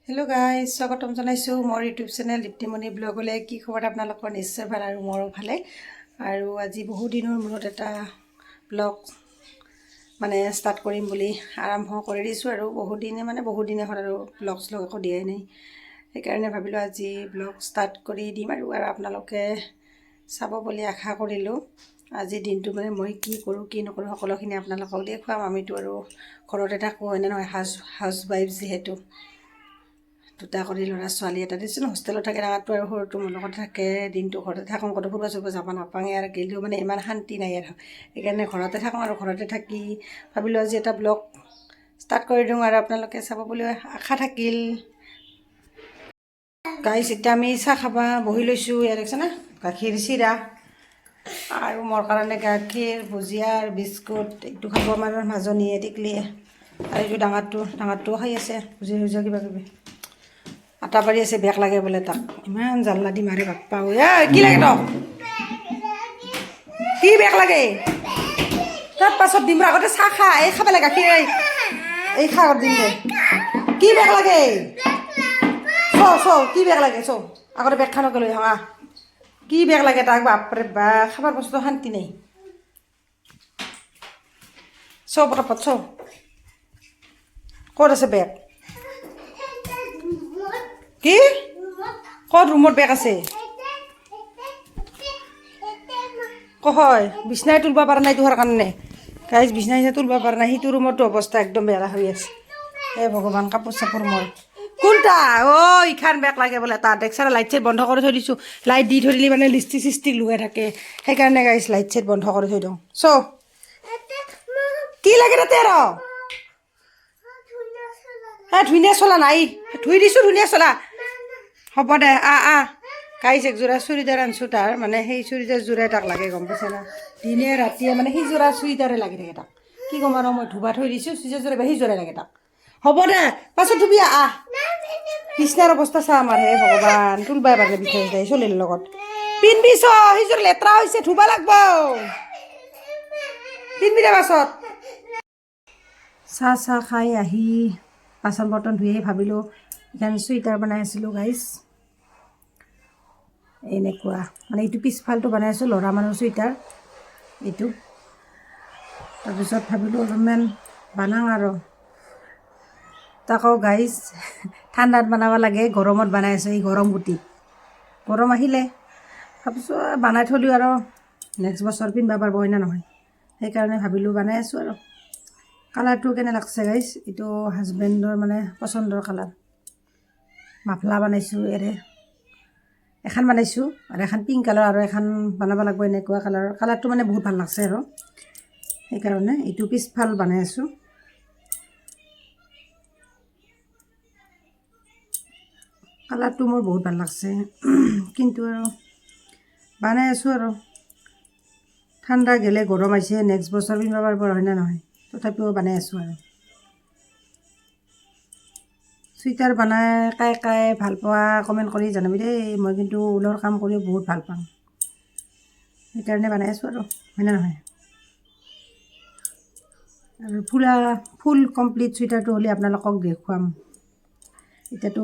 Hello' guys, স্বাগতম জনাইছোঁ মোৰ ইউটিউব চেনেল দীপ্তিমণি ব্লগলৈ। কি খবৰ আপোনালোকৰ? নিশ্চয় ভাল আৰু মোৰো ভালে। আৰু আজি বহুদিনৰ মূৰত এটা ব্লগ ষ্টাৰ্ট কৰিম বুলি আৰম্ভ কৰি দিছোঁ আৰু বহুদিনে হ'ল আৰু ব্লগ একো দিয়াই নাই। সেইকাৰণে ভাবিলোঁ আজি ব্লগ ষ্টাৰ্ট কৰি দিম আৰু আপোনালোকে চাব বুলি আশা কৰিলোঁ। আজিৰ দিনটো মই কি কৰোঁ কি নকৰোঁ সকলোখিনি আপোনালোকক দেখুৱাম। আমিতো আৰু ঘৰতে থাকোঁ, হয়নে নহয়? হাউচ ৱাইফ যিহেতু, দুটা কৰি ল'ৰা ছোৱালী, এটা দিছোঁ হোষ্টেলত থাকে, ডাঙৰটো আৰু সৰুটো মোৰ লগত থাকে। দিনটো ঘৰতে থাকোঁ, ক'তো ফুৰিব চুৰিব যাব নাপাওঁৱে আৰু গেলেও ইমান শান্তি নাই আৰু। সেইকাৰণে ঘৰতে থাকোঁ আৰু ঘৰতে থাকি ভাবিলোঁ আজি এটা ব্লগ ষ্টাৰ্ট কৰি দিওঁ আৰু আপোনালোকে চাব বুলি আশা থাকিল। গাইজ, এতিয়া আমি চাহ খাব বহি লৈছোঁ। ইয়াত দেখিছেনে, গাখীৰ চিৰা আৰু মোৰ কাৰণে গাখীৰ, ভুজিয়া আৰু বিস্কুট। এইটো খাব আমাৰ মাজনীয়ে, টিকলিয়ে, আৰু এইটো ডাঙৰটোও খাই আছে ভুজিয়া কিবা কিবি। আটা পাৰি আছে, বেক লাগে বোলে তাক। ইমান জাল্লা দি মাৰে বাপ্পা। কি লাগে তক? কি বেক লাগে? তাৰ পাছত দিম, আগতে চাহ খা, এই খাব লাগে গাখীৰ, এই খা দিম দে। কি বেক লাগে? কি বেক লাগে? আগতে বেগ খানকে লৈ আহা। কি বেক লাগে তাক? বাপৰে বা, খাবার বস্তু শান্তি নাই। পটাপট ক'ত আছে বেগ? কি ক'ত ৰুমত বেগ আছে? কহয় বিছনাই তুলব পৰা নাই তোহাৰ কাৰণে। গাইজ, বিছনাই তুলব পৰা নাই। সিটো ৰুমতো অৱস্থা একদম বেয়া হৈ আছে। হে ভগৱান, কাপোৰ চাপোৰ মোৰ কোনটা? ইখান বেগ লাগে বোলে তাত। দেখছা লাইট চাইট বন্ধ কৰি থৈ দিছোঁ। লাইট দি থৈ দিলে লিপষ্টিক চিষ্টিক লুকাই থাকে। সেইকাৰণে গাইজ লাইট চাইট বন্ধ কৰি থৈ দিওঁ। কি লাগে তাতে? আৰু ধুনীয়া চলা নাই, ধুই দিছোঁ ধুনীয়া চলা। হ'ব দে, গাইজ একযোৰা চুৰিদাৰ আনিছোঁ তাৰ, সেই চুৰিদাৰ যোৰাই তাক লাগে, গম পাইছে না? দিনে ৰাতিয়ে সেই যোৰা চুৰিদাৰে লাগি থাকে তাক। কি ক'ম আৰু, মই ধুবা থৈ দিছোঁ চুৰিদাৰ যোৰাই, যোৰাই লাগে তাক। হ'ব দে, পাছত ধুবি। বিছনাৰ অৱস্থা চা আমাৰ। হে ভগৱান, তুলবাই পাৰে বিছনা চিছনা চলিৰ লগত। পিন্ধিবি সিযোৰ লেতেৰা হৈছে, ধুবা লাগব। পিন্ধিবি দে পাছত। চাহ খাই আহি বাচন বৰ্তন ধুই ভাবিলোঁ এখন চুইটাৰ বনাই আছিলোঁ গাইজ। এনেকুৱা এইটো পিছফালটো বনাই আছোঁ, ল'ৰা মানুহৰ চুইটাৰ এইটো। তাৰপিছত ভাবিলোঁ অলপমান বনাওঁ আৰু তাকো গাইজ ঠাণ্ডাত বনাব লাগে, গৰমত বনাই আছোঁ। এই গৰম গৰম আহিলে ভাবিছোঁ বনাই থৈ দিওঁ আৰু নেক্সট বছৰ পিন্ধিব পাৰিব, হয় না নহয়? সেইকাৰণে ভাবিলোঁ বনাই আছোঁ আৰু। কালাৰটো কেনে লাগছে গাইজ? এইটো হাজবেণ্ডৰ পচন্দৰ কালাৰ। মাফলা বনাইছোঁ এখন বনাইছোঁ আৰু এখন পিংক কালাৰ, আৰু এখন বনাব লাগিব এনেকুৱা কালাৰৰ। কালাৰটো বহুত ভাল লাগছে আৰু সেইকাৰণে এইটো পিছফাল বনাই আছোঁ। কালাৰটো মোৰ বহুত ভাল লাগছে, কিন্তু আৰু বনাই আছোঁ আৰু। ঠাণ্ডা গেলে গৰম আহিছে, নেক্সট বছৰ পিন্ধিব পাৰিব, হয় না নহয়? তথাপিও বনাই আছোঁ আৰু। চুইটাৰ বনাই কাই ভাল পোৱা কমেণ্ট কৰি জনাবি দেই। মই কিন্তু ঊলৰ কাম কৰি বহুত ভাল পাওঁ, সেইকাৰণে বনাই আছোঁ আৰু, হয় না নহয়? আৰু ফুল কমপ্লিট চুইটাৰটো হ'লে আপোনালোকক দেখুৱাম। এতিয়াতো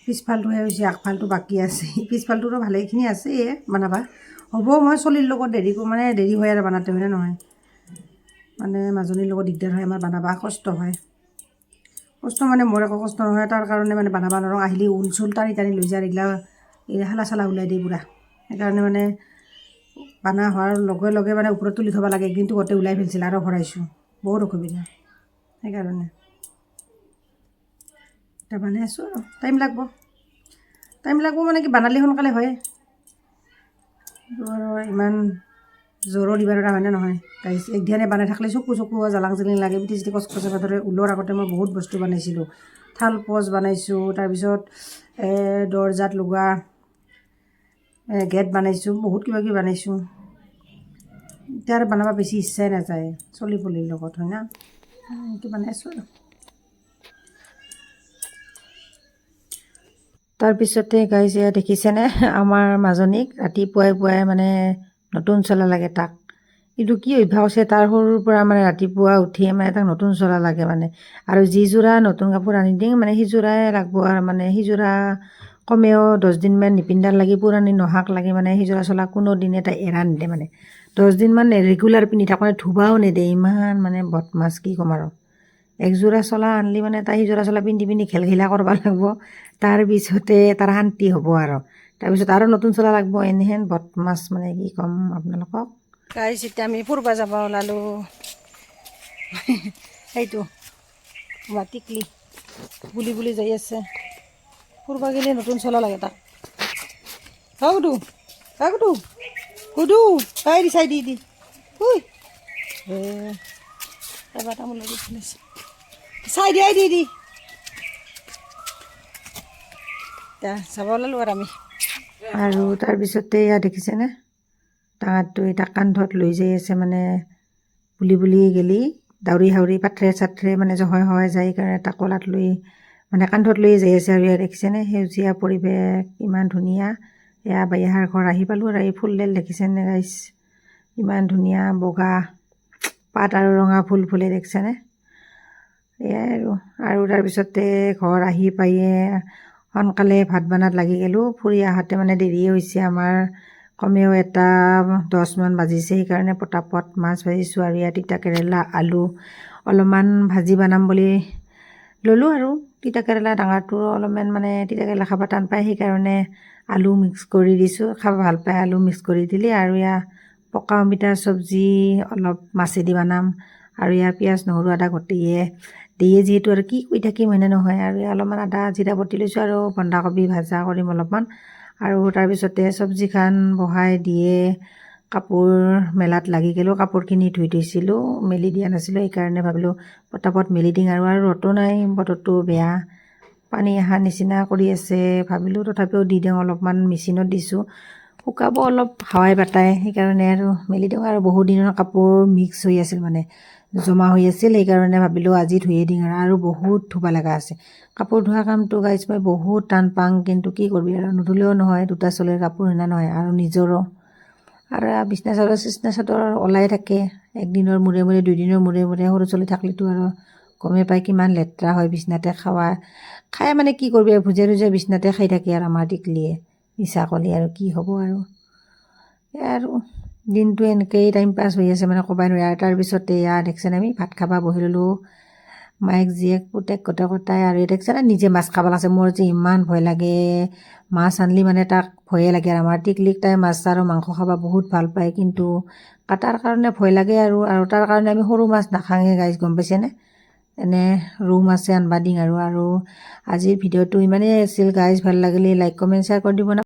পিছফালটোহে হৈছে, আগফালটো বাকী আছে। পিছফালটোতো ভালেখিনি আছে বনাবা। হ'ব, মই চলিৰ লগত দেৰি হয় আৰু বনাওঁতে, হয় না নহয়? মাজনীৰ লগত দিগদাৰ হয় আমাৰ, বনাবা কষ্ট হয়। কষ্ট মোৰ একো কষ্ট নহয়, তাৰ কাৰণে বনাব নোৱাৰোঁ। আহিলে ঊল চুল টানি লৈ যায়, এই হালা চালা ওলাই দিয়ে পুৰা। সেইকাৰণে বনা হোৱাৰ লগে লগে ওপৰত তুলি থ'ব লাগে। কিন্তু গোটেই ওলাই ফেলছিল আৰু ভৰাইছোঁ, বহুত অসুবিধা। সেইকাৰণে এতিয়া বনাই আছোঁ আৰু। টাইম লাগব কি বনালে সোনকালে হয়। আৰু ইমান জোৰো দিব নোৱাৰা, হয় নে নহয়? একদিনে বনাই থাকিলে চকু জালাং জালিং লাগে, পিঠি চিঠি কচকচাব ধৰে। ঊলৰ আগতে মই বহুত বস্তু বনাইছিলোঁ। থাল পচ বনাইছোঁ, তাৰপিছত দৰ্জাত লগোৱা গেট বনাইছোঁ, বহুত কিবা কিবি বনাইছোঁ। এতিয়া আৰু বনাব বেছি ইচ্ছাই নাযায় চলি পলিৰ লগত, হয় না? সেইটো বনাই আছোঁ আৰু। তাৰপিছতে গাইজ দেখিছেনে আমাৰ মাজনীক ৰাতিপুৱাই নতুন চলা লাগে তাক। কিন্তু কি অভ্যাস আছে তাৰ সৰুৰ পৰা মানে ৰাতিপুৱা উঠিয়ে মানে তাক নতুন চোলা লাগে মানে আৰু যিযোৰা নতুন কাপোৰ আনি দিওঁ মানে সিযোৰাই লাগব আৰু মানে সিযোৰা কমেও 10 দিনমান নিপিন্ধাৰ লাগি পুৰণি নহাক লাগি মানে সিযোৰা চোলা কোনো দিনে তাই এৰা নিদিয়ে মানে 10 দিনমান ৰেগুলাৰ পিন্ধি থাক মানে ধুবাও নেদে ইমান মানে বদমাছ কি ক'ম আৰু একযোৰা চোলা আনলি মানে তাই সিযোৰা চোলা পিন্ধি পিন্ধি ঘেলঘেলা কৰিব লাগিব তাৰপিছতে তাৰ শান্তি হ'ব আৰু তাৰপিছত আৰু নতুন চোলা লাগব এনেহেন বদমাছ মানে কি ক'ম আপোনালোকক গাইছ এতিয়া আমি ফুৰিব যাব ওলালোঁ সেইটো টিকলি বুলি বুলি যাই আছে ফুৰিব গ'লে নতুন চোলা লাগে তাক গুডু গুডু গুডু তাই দি চাই দি ঐ এবাৰ তামোল লাগি শুনিছে চাই দিয়াই দি এতিয়া যাব ওলালোঁ আৰু আমি আৰু তাৰপিছতে এয়া দেখিছেনে ডাঙৰটো তাক কান্ধত লৈ যাই আছে মানে বুলি বুলি গেলি দাউৰি হাউৰি পাথৰে চাথৰে মানে জহাই সহায় যায় কাৰণে তাক কলাত লৈ মানে কান্ধত লৈ যাই আছে আৰু ইয়াত দেখিছেনে সেউজীয়া পৰিৱেশ ইমান ধুনীয়া এয়া বাৰিষাৰ ঘৰ আহি পালোঁ আৰু এই ফুলডাল দেখিছেনে গাইছ ইমান ধুনীয়া বগা পাত আৰু ৰঙা ফুল ফুলে দেখিছেনে এয়াই আৰু তাৰপিছতে ঘৰ আহি পায়ে সোনকালে ভাত বনাত লাগি গ'লোঁ ফুৰি আহোঁতে মানে দেৰিয়ে হৈছে আমাৰ কমেও 10মান বাজিছে সেইকাৰণে পটাপট মাছ ভাজিছোঁ আৰু ইয়াত তিতা কেৰেলা আলু অলপমান ভাজি বনাম বুলি ল'লোঁ আৰু তিতা কেৰেলা ডাঙৰটো অলপমান মানে তিতা কেৰেলা খাব টান পায় সেইকাৰণে আলু মিক্স কৰি দিছোঁ খাব ভাল পায় আলু মিক্স কৰি দিলে আৰু ইয়াৰ পকা অমিতাৰ চব্জি অলপ মাছেদি বনাম আৰু ইয়াৰ পিঁয়াজ নহৰু আদা গোটেইয়ে দিয়ে যিহেতু আৰু কি কৈ থাকিম হয়নে নহয় আৰু অলপমান আদা জিৰা বটি লৈছোঁ আৰু বন্ধাকবি ভাজা কৰিম অলপমান আৰু তাৰপিছতে চব্জিখন বহাই দিয়ে কাপোৰ মেলাত লাগি গ'লোঁ কাপোৰখিনি ধুই থৈছিলোঁ মেলি দিয়া নাছিলোঁ সেইকাৰণে ভাবিলোঁ পটাপট মেলি দিওঁ আৰু ৰ'দো নাই বতৰটো বেয়া পানী অহা নিচিনা কৰি আছে ভাবিলোঁ তথাপিও দি দিওঁ অলপমান মেচিনত দিছোঁ শুকাব অলপ হাৱাই বাতাই সেইকাৰণে আৰু মেলি দিওঁ আৰু বহু দিনৰ কাপোৰ মিক্স হৈ আছিল মানে জমা হৈ আছিল সেইকাৰণে ভাবিলোঁ আজি ধুয়ে দিওঁ আৰু বহুত ধুব লগা আছে কাপোৰ ধোৱা কামটো গাইছ মই বহুত টান পাওঁ কিন্তু কি কৰিবি আৰু নুধুলেও নহয় দুটা চলিৰ কাপোৰ সেনা নহয় আৰু নিজৰো আৰু বিছনা চাদৰ চিছনা চাদৰ ওলাই থাকে একদিনৰ মূৰে মূৰে 2 দিনৰ মূৰে মূৰে সৰু চলি থাকিলেতো আৰু গমে পাই কিমান লেতেৰা হয় বিছনাতে খাই মানে কি কৰিবি ভুজে ভুজে বিছনাতে খাই থাকে আৰু আমাৰ টিকলিয়ে মিছা কলি আৰু কি হ'ব আৰু দিনটো এনেকৈয়ে টাইম পাছ হৈ আছে মানে ক'বাই নোৱাৰি আৰু তাৰপিছতে এয়া দেখিছেনে আমি ভাত খাব বহি ল'লোঁ মায়েক জীয়েক পুতেক গোটেই আৰু দেখিছেনে নিজে মাছ খাব লাগছে মোৰ যে ইমান ভয় লাগে মাছ আনলি মানে তাক ভয়ে লাগে আৰু আমাৰ টিকলিক তাই মাছ আৰু মাংস খাব বহুত ভাল পায় কিন্তু কাটাৰ কাৰণে ভয় লাগে আৰু তাৰ কাৰণে আমি সৰু মাছ নাখাওঁহে গাইজ গম পাইছেনে এনে ৰৌ মাছে আনবা দিং আৰু আজিৰ ভিডিঅ'টো ইমানেই আছিল গাইজ ভাল লাগিলে লাইক কমেণ্ট শ্বেয়াৰ কৰি দিব না।